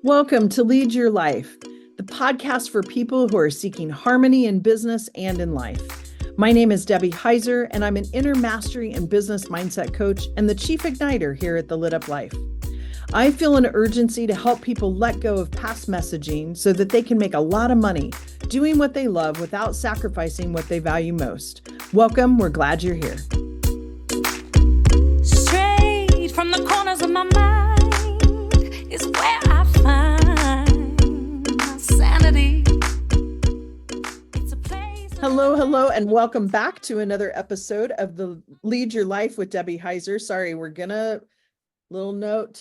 Welcome to Lead Your Life, the podcast for people who are seeking harmony in business and in life. My name is Debbie Heiser, and I'm an inner mastery and business mindset coach and the chief igniter here at the Lit Up Life. I feel an urgency to help people let go of past messaging so that they can make a lot of money doing what they love without sacrificing what they value most. Welcome. We're glad you're here. Straight from the corners of my mind is where I find my sanity. It's a place. Hello, and welcome back to another episode of the Lead Your Life with Debbie Heiser. Sorry, little note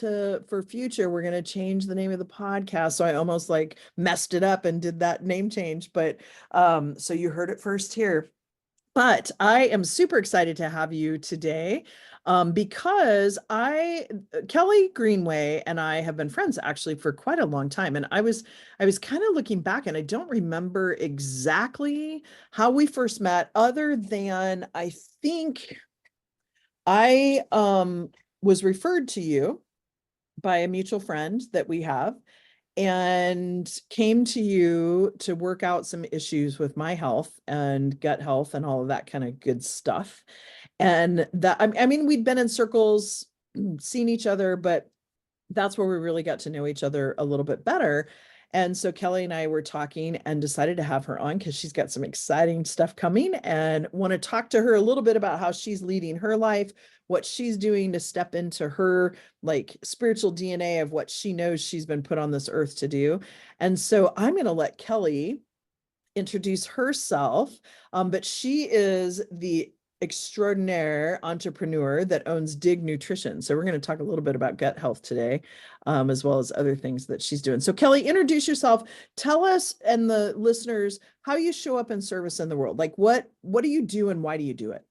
for future, we're gonna change the name of the podcast. So I almost messed it up and did that name change, but so you heard it first here. But I am super excited to have you today because Kelly Greenway and I have been friends actually for quite a long time. And I was kind of looking back and I don't remember exactly how we first met, other than I think I was referred to you by a mutual friend that we have, and came to you to work out some issues with my health and gut health and all of that kind of good stuff. And that, I mean, we'd been in circles, seen each other, but that's where we really got to know each other a little bit better. And so Kelly and I were talking and decided to have her on because she's got some exciting stuff coming and want to talk to her a little bit about how she's leading her life, what she's doing to step into her spiritual DNA of what she knows she's been put on this earth to do. And so I'm going to let Kelly introduce herself, but she is the extraordinaire entrepreneur that owns Dig Nutrition. So we're going to talk a little bit about gut health today, as well as other things that she's doing. So Kelly, introduce yourself. Tell us and the listeners how you show up in service in the world. What do you do and why do you do it?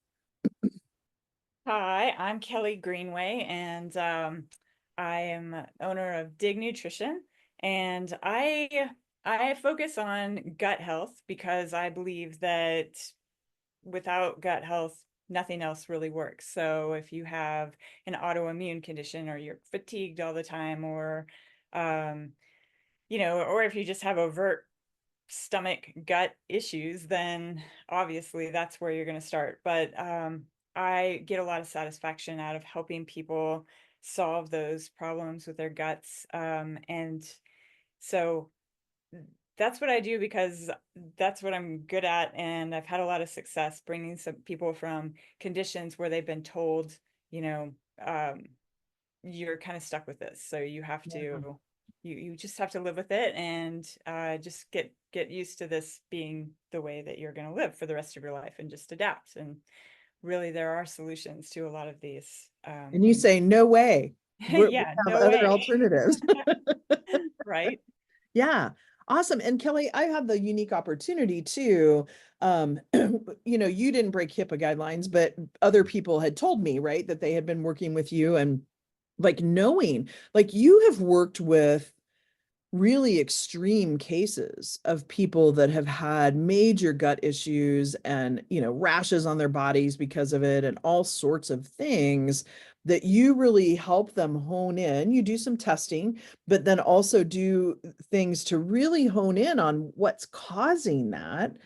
Hi, I'm Kelly Greenway, and I am owner of Dig Nutrition, and I focus on gut health because I believe that without gut health, nothing else really works. So if you have an autoimmune condition, or you're fatigued all the time, or or if you just have overt stomach gut issues, then obviously that's where you're going to start. But I get a lot of satisfaction out of helping people solve those problems with their guts. And so that's what I do because that's what I'm good at. And I've had a lot of success bringing some people from conditions where they've been told, you know, you're kind of stuck with this. So you have to, you just have to live with it and just get used to this being the way that you're going to live for the rest of your life, and just adapt. And really, there are solutions to a lot of these. And you say, no way. We Yeah, have no other way. alternatives. Right. Yeah. Awesome. And Kelly, I had the unique opportunity to, you didn't break HIPAA guidelines, but other people had told me, right, that they had been working with you, and knowing, you have worked with really extreme cases of people that have had major gut issues and, rashes on their bodies because of it and all sorts of things, that you really help them hone in. You do some testing, but then also do things to really hone in on what's causing that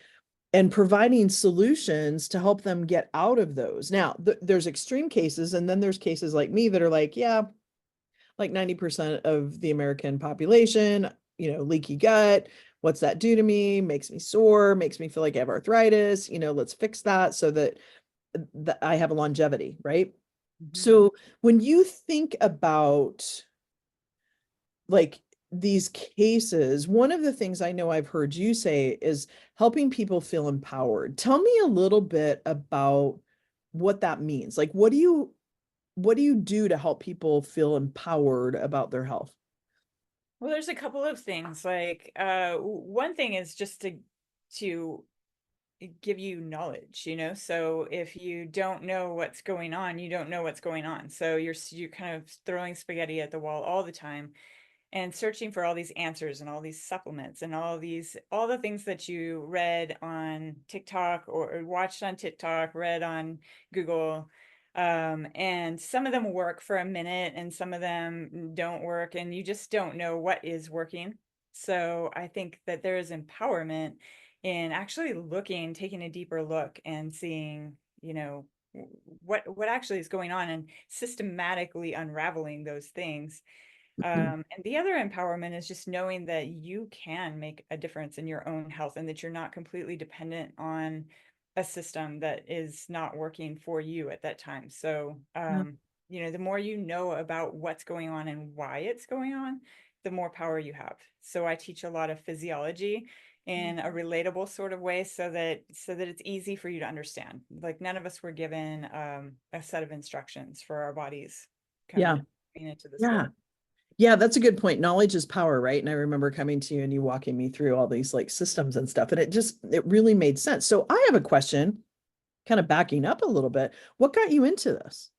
and providing solutions to help them get out of those. Now, there's extreme cases, and then there's cases like me that are yeah, 90% of the American population, leaky gut. What's that do to me? Makes me sore, makes me feel like I have arthritis. Let's fix that so that I have a longevity, right? Mm-hmm. So when you think about these cases, one of the things I know I've heard you say is helping people feel empowered. Tell me a little bit about what that means. What do you do to help people feel empowered about their health? Well, there's a couple of things. One thing is just to give you knowledge, so if you don't know what's going on, you don't know what's going on. So you're kind of throwing spaghetti at the wall all the time and searching for all these answers and all these supplements and all the things that you read on TikTok or watched on TikTok, read on Google. And some of them work for a minute and some of them don't work, and you just don't know what is working. So I think that there is empowerment in actually looking, taking a deeper look and seeing, what actually is going on and systematically unraveling those things. And the other empowerment is just knowing that you can make a difference in your own health and that you're not completely dependent on a system that is not working for you at that time. So, Yeah. the more you know about what's going on and why it's going on, the more power you have. So I teach a lot of physiology in a relatable sort of way so that it's easy for you to understand. Like none of us were given a set of instructions for our bodies Yeah. coming into this Yeah. world. Yeah, that's a good point. Knowledge is power, right? And I remember coming to you and you walking me through all these like systems and stuff, and it really made sense. So I have a question, kind of backing up a little bit. What got you into this?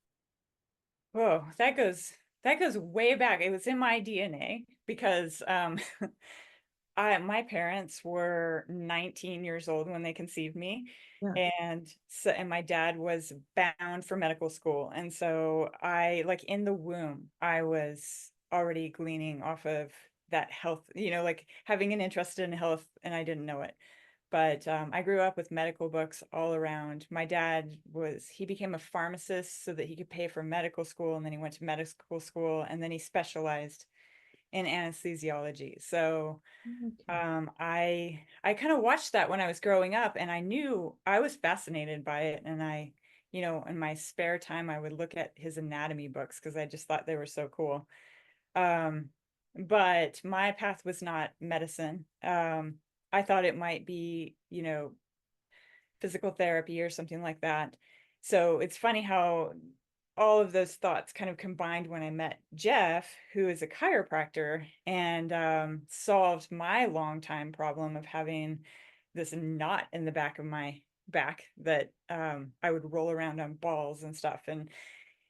Whoa, that goes way back. It was in my DNA because my parents were 19 years old when they conceived me. Yeah. And my dad was bound for medical school. And so I, like, in the womb, I was already gleaning off of that health, like having an interest in health, and I didn't know it. But I grew up with medical books all around. My dad he became a pharmacist so that he could pay for medical school. And then he went to medical school and then he specialized in anesthesiology. So Okay. I kind of watched that when I was growing up, and I knew I was fascinated by it. And in my spare time, I would look at his anatomy books because I just thought they were so cool. Um, but my path was not medicine. I thought it might be, physical therapy or something like that. So it's funny how all of those thoughts kind of combined when I met Jeff, who is a chiropractor, and solved my longtime problem of having this knot in the back of my back that I would roll around on balls and stuff.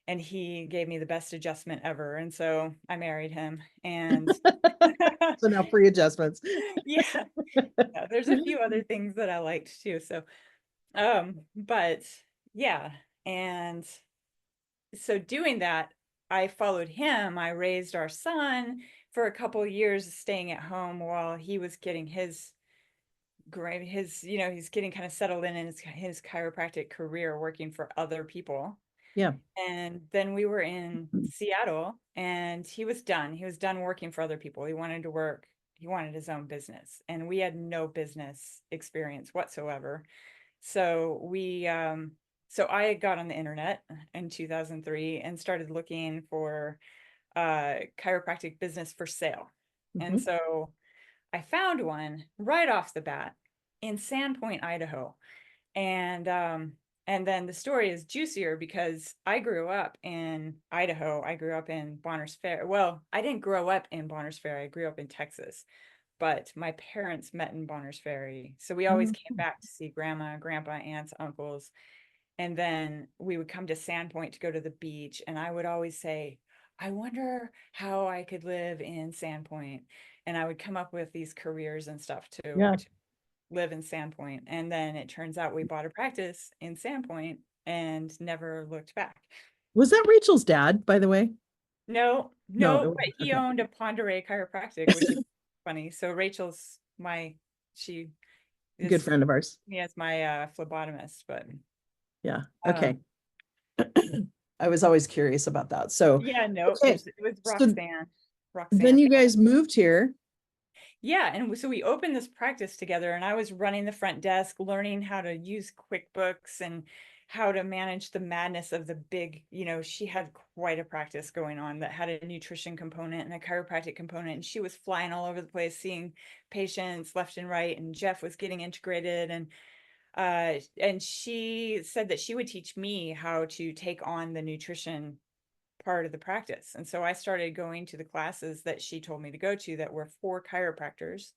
And he gave me the best adjustment ever. And so I married him. And So now free adjustments. yeah, there's a few other things that I liked too. So but yeah, and so doing that, I followed him. I raised our son for a couple of years, staying at home while he was getting his great he's getting kind of settled in his chiropractic career working for other people. Yeah. And then we were in Seattle and he was done. He was done working for other people. He wanted his own business, and we had no business experience whatsoever. So I got on the internet in 2003 and started looking for chiropractic business for sale. And Mhm. so I found one right off the bat in Sandpoint, Idaho. And then the story is juicier because I grew up in Idaho. I grew up in Bonners Ferry. Well, I didn't grow up in Bonners Ferry. I grew up in Texas, but my parents met in Bonners Ferry. So we always came Mhm. back to see grandma, grandpa, aunts, uncles. And then we would come to Sandpoint to go to the beach. And I would always say, I wonder how I could live in Sandpoint. And I would come up with these careers and stuff Yeah. to live in Sandpoint. And then it turns out we bought a practice in Sandpoint and never looked back. Was that Rachel's dad, by the way? No, No, it no, but wasn't. he Okay. owned a Ponderay chiropractic, which is funny. So Rachel's she Good is friend of ours. me as my phlebotomist, but Yeah. um Okay. I was always curious about that. So, yeah, no, okay. it was So Roxanne. then Roxanne. you guys moved here. Yeah, and so we opened this practice together, and I was running the front desk, learning how to use QuickBooks and how to manage the madness of the big, she had quite a practice going on that had a nutrition component and a chiropractic component, and she was flying all over the place, seeing patients left and right, and Jeff was getting integrated, and she said that she would teach me how to take on the nutrition part of the practice. And so I started going to the classes that she told me to go to that were for chiropractors.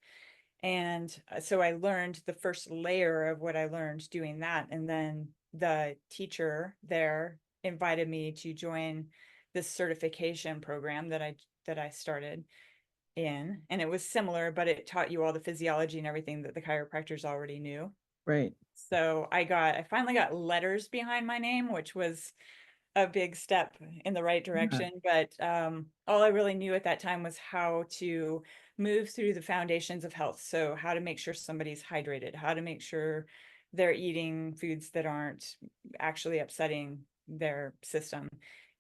And so I learned the first layer of what I learned doing that. And then the teacher there invited me to join this certification program that I started in. And it was similar, but it taught you all the physiology and everything that the chiropractors already knew. Right. So I finally got letters behind my name, which was a big step in the right direction, but all I really knew at that time was how to move through the foundations of health. So how to make sure somebody's hydrated, how to make sure they're eating foods that aren't actually upsetting their system,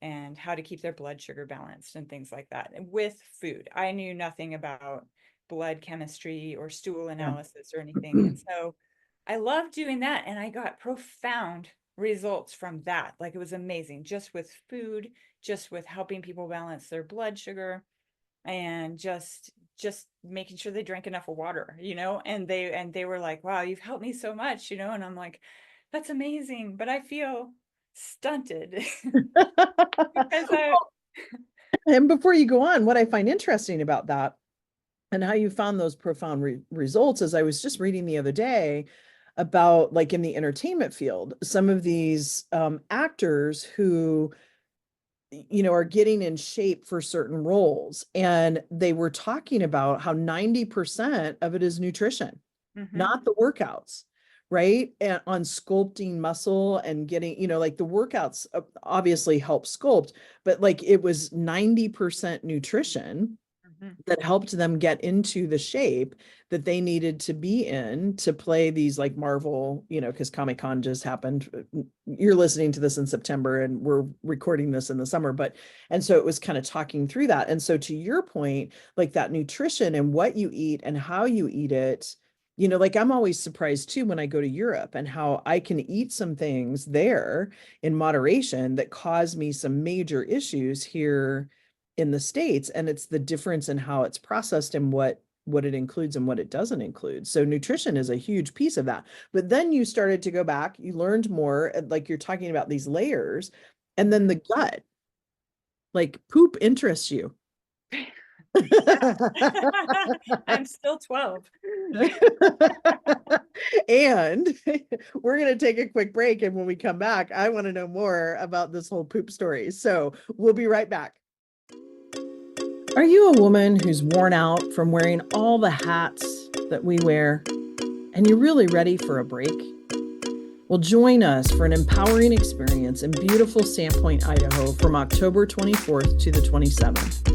and how to keep their blood sugar balanced and things like that. And with food, I knew nothing about blood chemistry or stool analysis or anything. And so I loved doing that, and I got profound results from that. Like, it was amazing, just with food, just with helping people balance their blood sugar, and just making sure they drank enough water, and they were like, wow, you've helped me so much, and I'm like, that's amazing, but I feel stunted because And before you go on, what I find interesting about that and how you found those profound results is I was just reading the other day about, like, in the entertainment field, some of these actors who are getting in shape for certain roles, and they were talking about how 90% of it is nutrition, not the workouts, right? And on sculpting muscle and getting, like, the workouts obviously help sculpt, but like it was 90% nutrition that helped them get into the shape that they needed to be in to play these, like, Marvel, because Comic-Con just happened. You're listening to this in September and we're recording this in the summer, and so it was kind of talking through that. And so to your point, like, that nutrition and what you eat and how you eat it, like, I'm always surprised too when I go to Europe and how I can eat some things there in moderation that cause me some major issues here in the States. And it's the difference in how it's processed and what it includes and what it doesn't include. So nutrition is a huge piece of that. But then you started to go back, you learned more, like you're talking about these layers, and then the gut, like, poop interests you. I'm still 12. And we're going to take a quick break. And when we come back, I want to know more about this whole poop story. So we'll be right back. Are you a woman who's worn out from wearing all the hats that we wear, and you're really ready for a break? Well, join us for an empowering experience in beautiful Sandpoint, Idaho from October 24th to the 27th.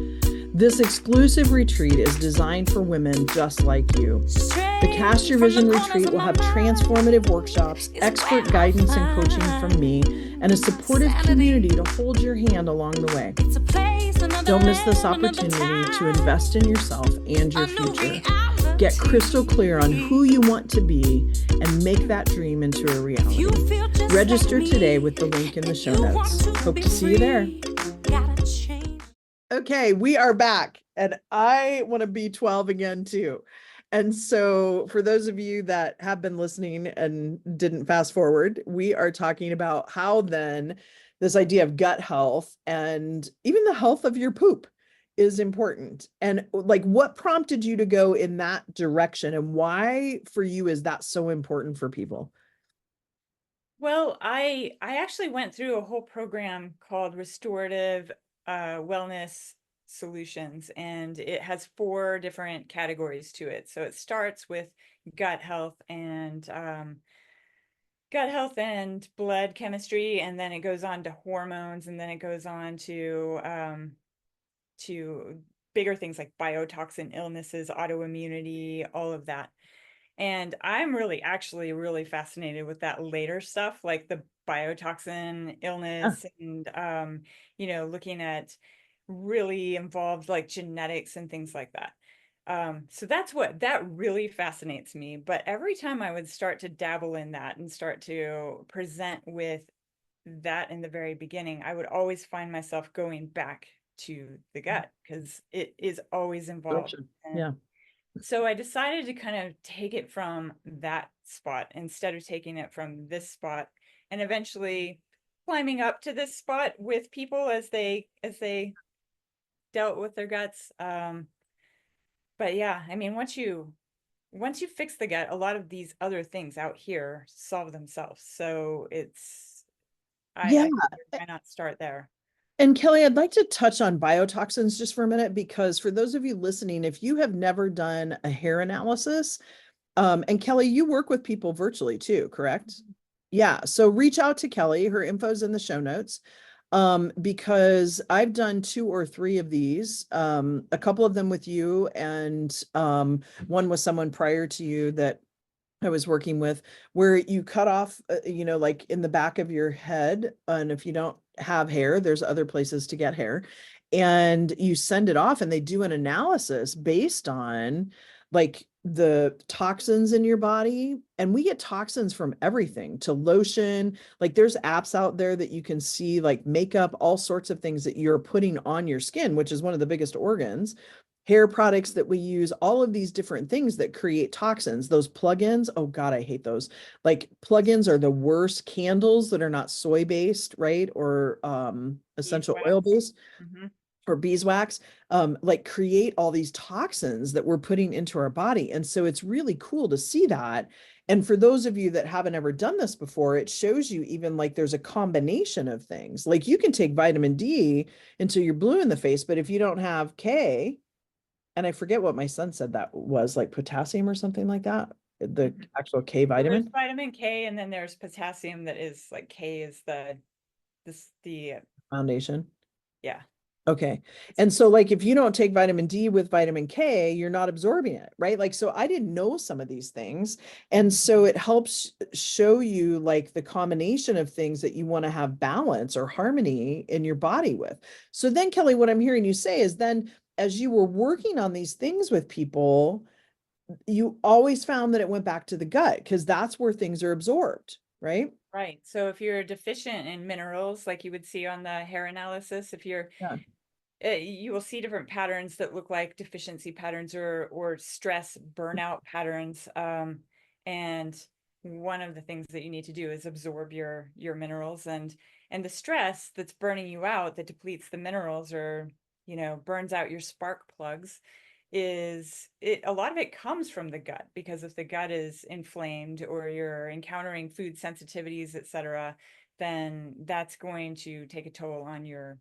This exclusive retreat is designed for women just like you. The Cast Your Vision retreat will have transformative workshops, expert guidance and coaching from me, and a supportive community to hold your hand along the way. Don't miss this opportunity to invest in yourself and your future. Get crystal clear on who you want to be and make that dream into a reality. Register today with the link in the show notes. Hope to see you there. Okay, we are back, and I want to be 12 again too. And so for those of you that have been listening and didn't fast forward, we are talking about how then this idea of gut health and even the health of your poop is important. And, like, what prompted you to go in that direction, and why for you is that so important for people? Well, I actually went through a whole program called Restorative Wellness Solutions, and it has 4 different categories to it. So it starts with gut health and blood chemistry, and then it goes on to hormones, and then it goes on to bigger things like biotoxin illnesses, autoimmunity, all of that. And I'm actually really fascinated with that later stuff, like the biotoxin illness, and looking at really involved, like, genetics and things like that. So that really fascinates me. But every time I would start to dabble in that and start to present with that in the very beginning, I would always find myself going back to the gut because it is always involved. Yeah. So I decided to kind of take it from that spot instead of taking it from this spot, and eventually climbing up to this spot with people as they dealt with their guts. But yeah, I mean, once you fix the gut, a lot of these other things out here solve themselves. So I why not start there? And Kelly, I'd like to touch on biotoxins just for a minute, because for those of you listening, if you have never done a hair analysis, and Kelly, you work with people virtually too, correct? Yeah. So reach out to Kelly. Her info's in the show notes. Because I've done 2 or 3 of these, a couple of them with you, and one with someone prior to you that I was working with, where you cut off, like in the back of your head. And if you don't have hair, there's other places to get hair. And you send it off, and they do an analysis based on like the toxins in your body. And we get toxins from everything to lotion. Like there's apps out there that you can see, like makeup, all sorts of things that you're putting on your skin, which is one of the biggest organs, hair products that we use, all of these different things that create toxins. Those plugins, oh God, I hate those. Like plugins are the worst. Candles that are not soy based, right? Or essential oil Beeswax. based, Hmm. or beeswax, like create all these toxins that we're putting into our body. And so it's really cool to see that. And for those of you that haven't ever done this before, it shows you even like there's a combination of things. Like you can take vitamin D until you're blue in the face, but if you don't have K, and I forget what my son said that was, like potassium or something like that, the actual K Well, there's vitamin vitamin K, and then there's potassium that is like K is the foundation. yeah. Okay. And so like if you don't take vitamin D with vitamin K, you're not absorbing it, right? Like so I didn't know some of these things. And so it helps show you like the combination of things that you want to have balance or harmony in your body with. So then Kelly, what I'm hearing you say is then as you were working on these things with people, you always found that it went back to the gut because that's where things are absorbed, right? Right. So if you're deficient in minerals, like you would see on the hair analysis, if you're Yeah. you will see different patterns that look like deficiency patterns or stress burnout patterns. And one of the things that you need to do is absorb your minerals, and the stress that's burning you out, that depletes the minerals, or burns out your spark plugs, a lot of it comes from the gut, because if the gut is inflamed or you're encountering food sensitivities, etc., then that's going to take a toll on your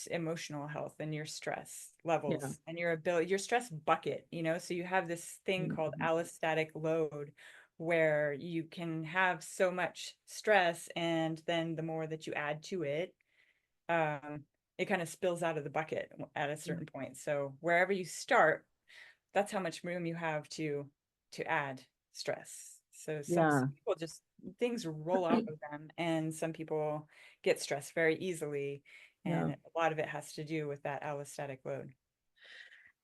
emotional health and your stress Yeah. levels and your ability, your stress bucket. So you have this thing called Mhm. allostatic load, where you can have so much stress, and then the more that you add to it, it kind of spills out of the bucket at a certain point. So wherever you start, that's how much room you have to add stress. So some Yeah. people just, things roll off of them, and some people get stressed very easily, Yeah. and a lot of it has to do with that allostatic load.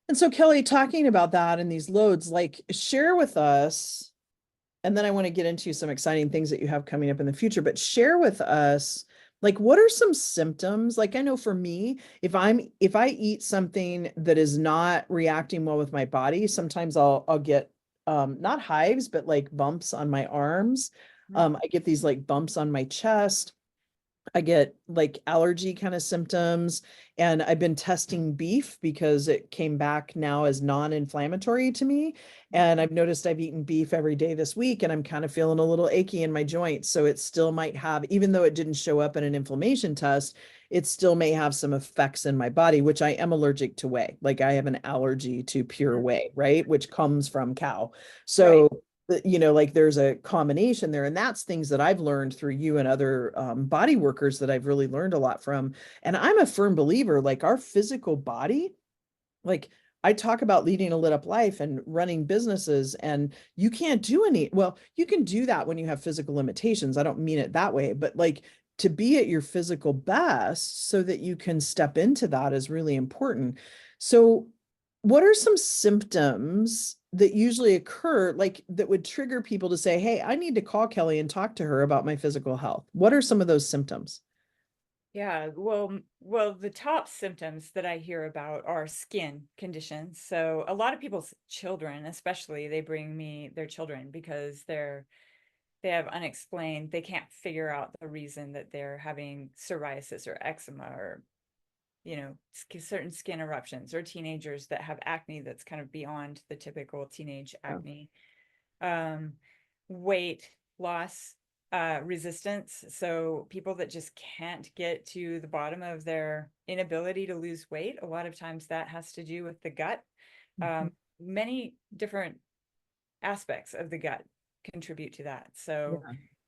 And so Kelly, talking about that and these loads, like share with us, and then I want to get into some exciting things that you have coming up in the future, but share with us, like, what are some symptoms? Like, I know for me, if I eat something that is not reacting well with my body, sometimes I'll get, not hives, but like bumps on my arms. Mhm. I get these like bumps on my chest. I get like allergy kind of symptoms, and I've been testing beef because it came back now as non-inflammatory to me. And I've noticed I've eaten beef every day this week, and I'm kind of feeling a little achy in my joints. So it still might have, even though it didn't show up in an inflammation test, it still may have some effects in my body, which I am allergic to whey. Like I have an allergy to pure Mhm. whey, right? Which comes from cow. Right. So like there's a combination there, and that's things that I've learned through you and other body workers that I've really learned a lot from. And I'm a firm believer, like our physical body, like I talk about leading a lit up life and running businesses, and you can't do well, you can do that when you have physical limitations. I don't mean it that way, but like to be at your physical best so that you can step into that is really important. So what are some symptoms that usually occur, like that would trigger people to say, hey, I need to call Kelly and talk to her about my physical health? What are some of those symptoms? Yeah, well, the top symptoms that I hear about are skin conditions. So a lot of people's children, especially, they bring me their children because they have unexplained, they can't figure out the reason that they're having psoriasis or eczema, or certain skin eruptions, or teenagers that have acne that's kind of beyond the typical teenage Yeah. acne. um, Weight loss, resistance. So people that just can't get to the bottom of their inability to lose weight, a lot of times that has to do with the gut. Mhm. Many different aspects of the gut contribute to that. So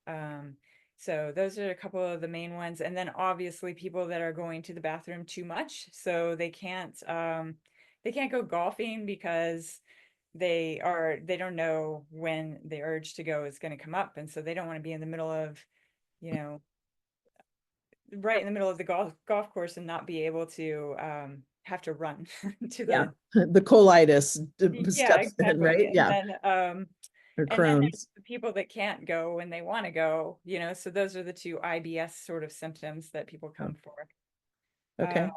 Yeah. um, So those are a couple of the main ones. And then obviously people that are going to the bathroom too much, so they can't go golfing because they don't know when the urge to go is going to come up, and so they don't want to be in the middle of, you know, right in the middle of the golf course and not be able to have to run to Yeah. the The colitis yeah, steps in, exactly. right? And Yeah. then Or and then there's Crohn's. the people that can't go when they want to go, you know, so those are the two IBS sort of symptoms that people Oh, come for. Uh, okay.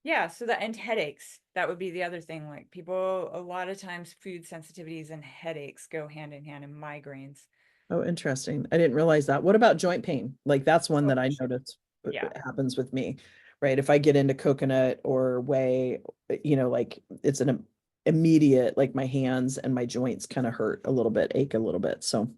yeah, so that, and headaches, that would be the other thing. Like people, a lot of times food sensitivities and headaches go hand in hand, and migraines. Oh, interesting. I didn't realize that. What about joint pain? Like that's one Oh, that for I sure. noticed Yeah, happens with me, right? If I get into coconut or whey, like it's an immediate, like my hands and my joints kind of hurt a little bit, ache a little bit. So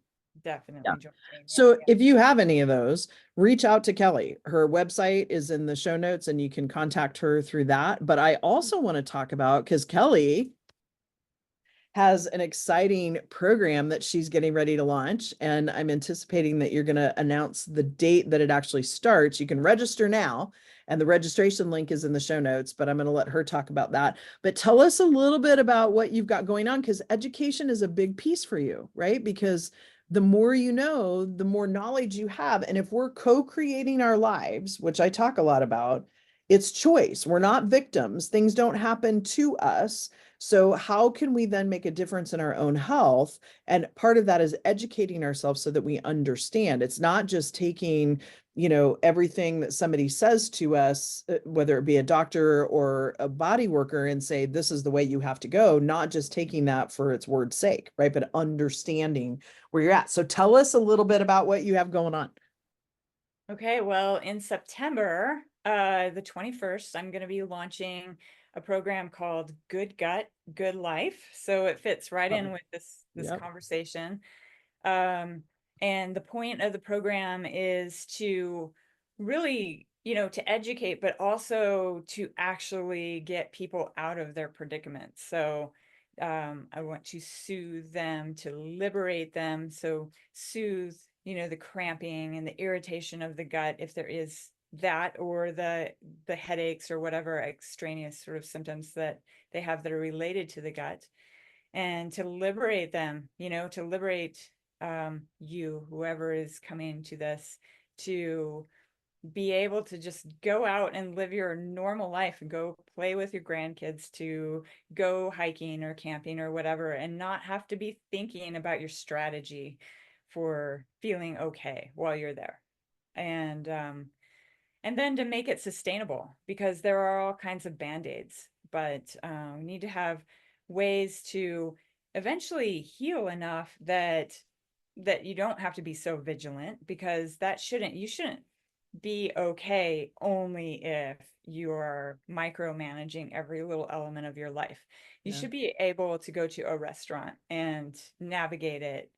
yeah. definitely joint pain. Yeah, So yeah. if you have any of those, reach out to Kelly. Her website is in the show notes and you can contact her through that. But I also want to talk about, because Kelly has an exciting program that she's getting ready to launch. And I'm anticipating that you're going to announce the date that it actually starts. You can register now, and the registration link is in the show notes, but I'm going to let her talk about that. But tell us a little bit about what you've got going on, because education is a big piece for you, right? Because the more you know, the more knowledge you have. And if we're co-creating our lives, which I talk a lot about, it's choice. We're not victims. Things don't happen to us. So how can we then make a difference in our own health? And part of that is educating ourselves so that we understand. It's not just taking, everything that somebody says to us, whether it be a doctor or a body worker, and say, this is the way you have to go, not just taking that for its word's sake, right? But understanding where you're at. So tell us a little bit about what you have going on. Okay, well, in September, the 21st, I'm going to be launching a program called Good Gut, Good Life. So it fits right in with this Yep. conversation. And the point of the program is to really, to educate, but also to actually get people out of their predicaments. So I want to soothe them, to liberate them. So soothe, the cramping and the irritation of the gut, if there is that, or the headaches or whatever extraneous sort of symptoms that they have that are related to the gut, and to liberate them, to liberate you, whoever is coming to this, to be able to just go out and live your normal life and go play with your grandkids, to go hiking or camping or whatever, and not have to be thinking about your strategy for feeling okay while you're there. And then to make it sustainable, because there are all kinds of band-aids, but we need to have ways to eventually heal enough that you don't have to be so vigilant, because you shouldn't be okay only if you're micromanaging every little element of your life. You Yeah. should be able to go to a restaurant and navigate it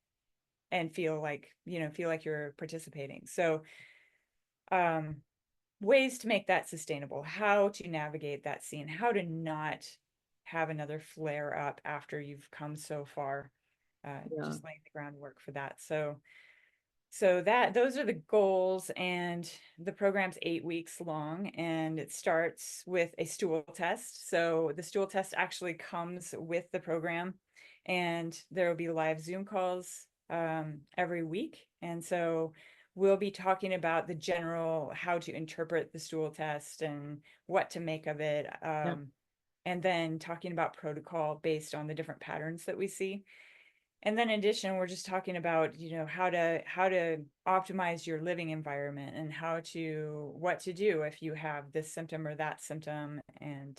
and feel like you're participating. So ways to make that sustainable, how to navigate that scene, how to not have another flare up after you've come so far, Yeah. just laying the groundwork for that. So that those are the goals, and the program's 8 weeks long, and it starts with a stool test. So the stool test actually comes with the program, and there will be live Zoom calls every week. And so we'll be talking about the general, how to interpret the stool test and what to make of it. Yeah. And then talking about protocol based on the different patterns that we see. And then in addition, we're just talking about, how to optimize your living environment, and what to do if you have this symptom or that symptom, and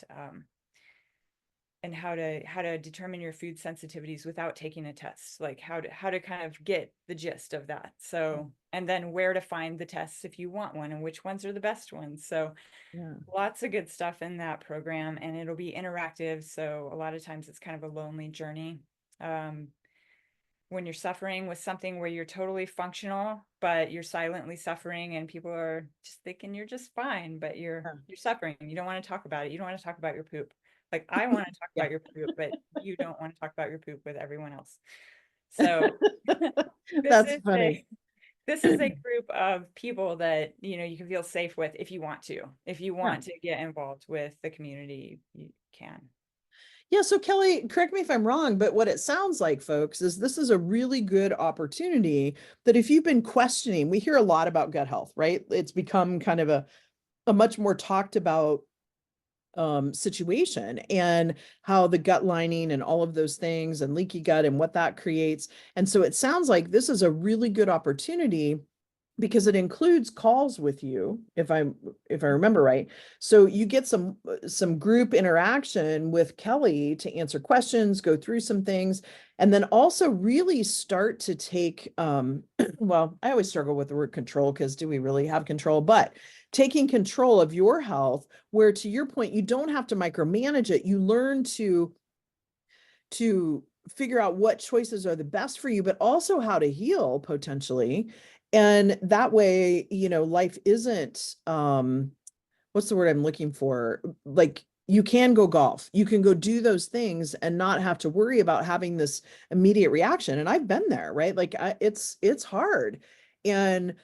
how to determine your food sensitivities without taking a test, like how to kind of get the gist of that. So, and then where to find the tests if you want one, and which ones are the best ones. So Yeah. lots of good stuff in that program, and it'll be interactive. So a lot of times it's kind of a lonely journey. When you're suffering with something where you're totally functional, but you're silently suffering, and people are just thinking you're just fine, but you're suffering. You don't want to talk about it. You don't want to talk about your poop. Like, I want to talk Yeah. about your poop, but you don't want to talk about your poop with everyone else. So this That's is funny. this is a group of people that, you can feel safe with if you want to. If you want to get involved with the community, you can. Yeah, so Kelly, correct me if I'm wrong, but what it sounds like, folks, is this is a really good opportunity that if you've been questioning, we hear a lot about gut health, right? It's become kind of a much more talked about situation, and how the gut lining and all of those things and leaky gut and what that creates. And so it sounds like this is a really good opportunity because it includes calls with you, if I remember right. So you get some group interaction with Kelly to answer questions, go through some things, and then also really start to take well, I always struggle with the word control, because do we really have control? But taking control of your health, where, to your point, you don't have to micromanage it. You learn to figure out what choices are the best for you, but also how to heal potentially. And that way, life isn't, what's the word I'm looking for? Like, you can go golf, you can go do those things and not have to worry about having this immediate reaction. And I've been there, right? Like, it's hard. And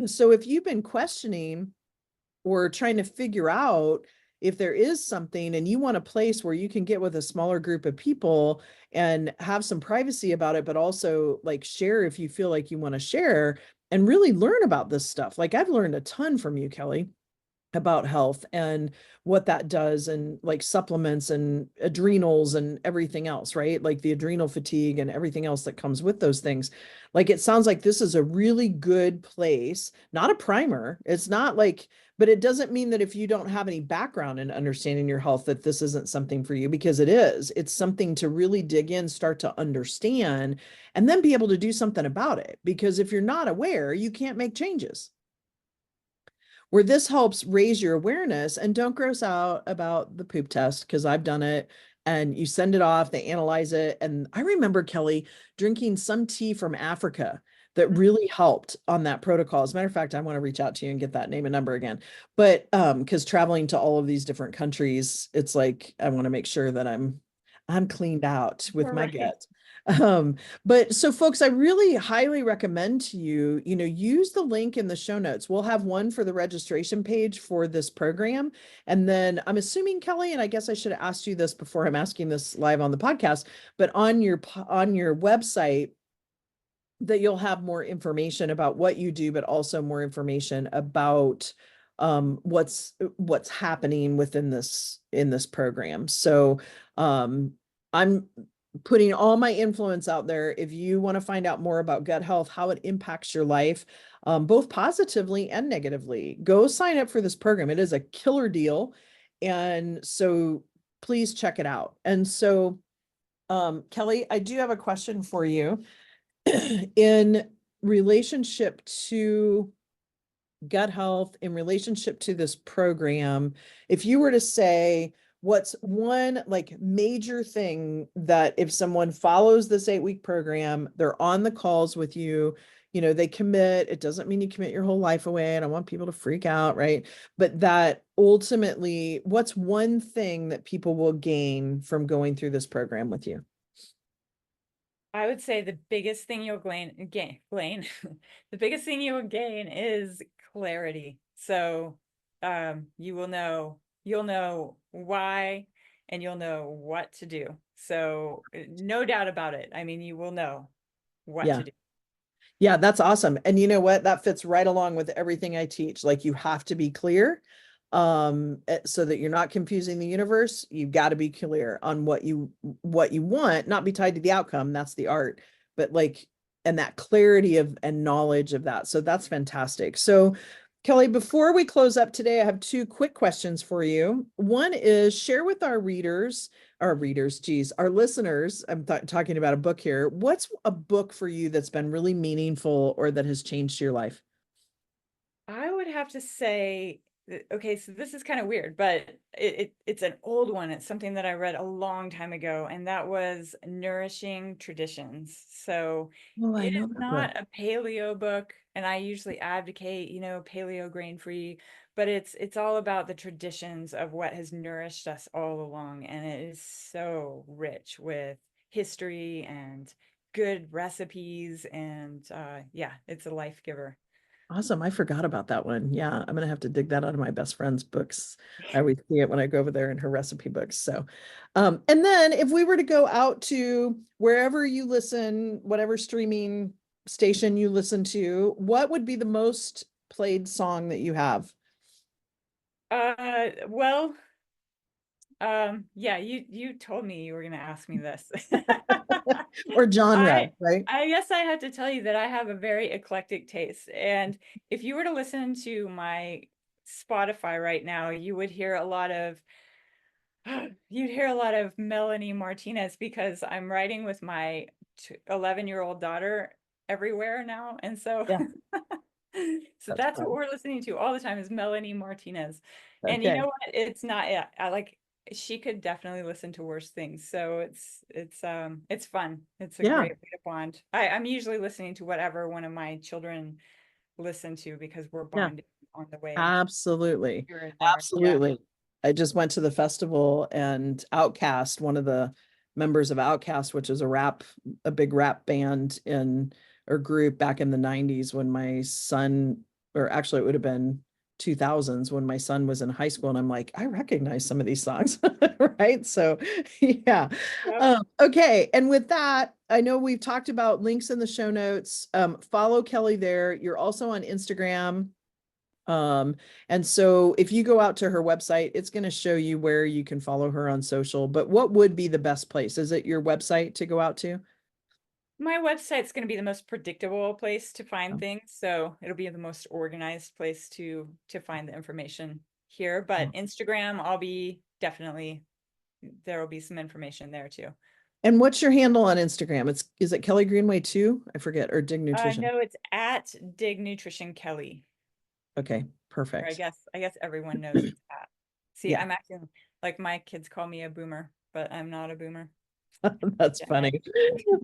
so if you've been questioning or trying to figure out if there is something, and you want a place where you can get with a smaller group of people and have some privacy about it, but also like share if you feel like you want to share and really learn about this stuff. Like, I've learned a ton from you, Kelly, about health and what that does, and like supplements and adrenals and everything else, right? Like the adrenal fatigue and everything else that comes with those things. Like, it sounds like this is a really good place, not a primer. It's not like, but it doesn't mean that if you don't have any background in understanding your health, that this isn't something for you, because it is. It's something to really dig in, start to understand, and then be able to do something about it. Because if you're not aware, you can't make changes. Where this helps raise your awareness, and don't gross out about the poop test, because I've done it, and you send it off, they analyze it. And I remember, Kelly, drinking some tea from Africa that really helped on that protocol. As a matter of fact, I want to reach out to you and get that name and number again. But because traveling to all of these different countries, it's like I want to make sure that I'm cleaned out with my Right. gut. But so, folks, I really highly recommend to you, use the link in the show notes. We'll have one for the registration page for this program. And then I'm assuming, Kelly, and I guess I should have asked you this before I'm asking this live on the podcast, but on your website, that you'll have more information about what you do, but also more information about what's happening within in this program. So I'm putting all my influence out there. If you want to find out more about gut health, how it impacts your life, both positively and negatively, go sign up for this program. It is a killer deal. And so please check it out. And so, Kelly, I do have a question for you in relationship to gut health, in relationship to this program. If you were to say, what's one like major thing that if someone follows this 8-week program, they're on the calls with you, they commit, it doesn't mean you commit your whole life away. I don't want people to freak out, right? But that ultimately, what's one thing that people will gain from going through this program with you? I would say the biggest thing you'll gain, the biggest thing you will gain is clarity. So you'll know why, and you'll know what to do. So no doubt about it. I mean, you will know what to do. Yeah, that's awesome. And you know what? That fits right along with everything I teach. Like, you have to be clear so that you're not confusing the universe. You've got to be clear on what you want, not be tied to the outcome. That's the art. But like, and that clarity and knowledge of that. So that's fantastic. So, Kelly, before we close up today, I have 2 quick questions for you. One is, share with our listeners, I'm talking about a book here. What's a book for you that's been really meaningful or that has changed your life? I would have to say, okay, so this is kind of weird, but it's an old one. It's something that I read a long time ago, and that was Nourishing Traditions. So Oh, I it know is that book. not a paleo book, and I usually advocate, paleo grain free, but it's all about the traditions of what has nourished us all along, and it is so rich with history and good recipes, and yeah, it's a life giver. Awesome. I forgot about that one. Yeah, I'm gonna have to dig that out of my best friend's books. I always see it when I go over there in her recipe books. So, and then if we were to go out to wherever you listen, whatever streaming station you listen to, what would be the most played song that you have? Well, yeah, you told me you were going to ask me this. Or genre, I right? I guess I have to tell you that I have a very eclectic taste, and if you were to listen to my Spotify right now, you would hear a lot of Melanie Martinez, because I'm writing with my 11-year-old daughter everywhere now, and so Yeah, so that's that's what fun. we're listening to all the time, is Melanie Martinez. And you know Okay. what? It's not, yeah, I like, she could definitely listen to worse things. So it's fun. It's a Yeah, great way to bond. I'm usually listening to whatever one of my children listen to, because we're yeah. bonding on the way Absolutely. here and there. Yeah. Absolutely. I just went to the festival and Outkast, one of the members of Outkast, which is a big rap band in or group back in the 90s when my son, or actually it would have been 2000s when my son was in high school. And I'm like, I recognize some of these songs, right? So yeah. Yep. Okay. And with that, I know we've talked about links in the show notes. Follow Kelly there. You're also on Instagram. And so if you go out to her website, it's going to show you where you can follow her on social. But what would be the best place? Is it your website to go out to? My website's going to be the most predictable place to find Oh, things, so it'll be the most organized place to find the information here. But oh. Instagram, I'll be definitely, there will be some information there too. And what's your handle on Instagram? Is it Kelly Greenway too? I forget, or Dig Nutrition. No, it's at Dig Nutrition Kelly. Okay, Or I perfect. guess everyone knows it's at. See, Yeah, I'm acting like my kids call me a boomer, but I'm not a boomer. that's Yeah. funny.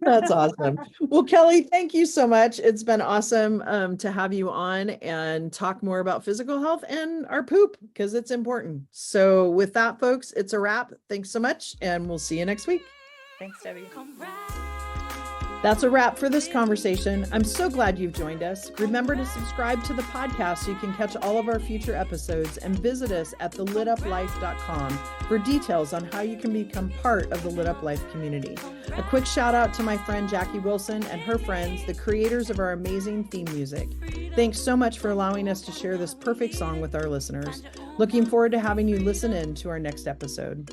That's awesome. Well, Kelly, thank you so much. It's been awesome to have you on and talk more about physical health and our poop because it's important. So with that, folks, it's a wrap. Thanks so much, and we'll see you next week. Thanks, Debbie. That's a wrap for this conversation. I'm so glad you've joined us. Remember to subscribe to the podcast so you can catch all of our future episodes, and visit us at thelituplife.com for details on how you can become part of the Lit Up Life community. A quick shout out to my friend Jackie Wilson and her friends, the creators of our amazing theme music. Thanks so much for allowing us to share this perfect song with our listeners. Looking forward to having you listen in to our next episode.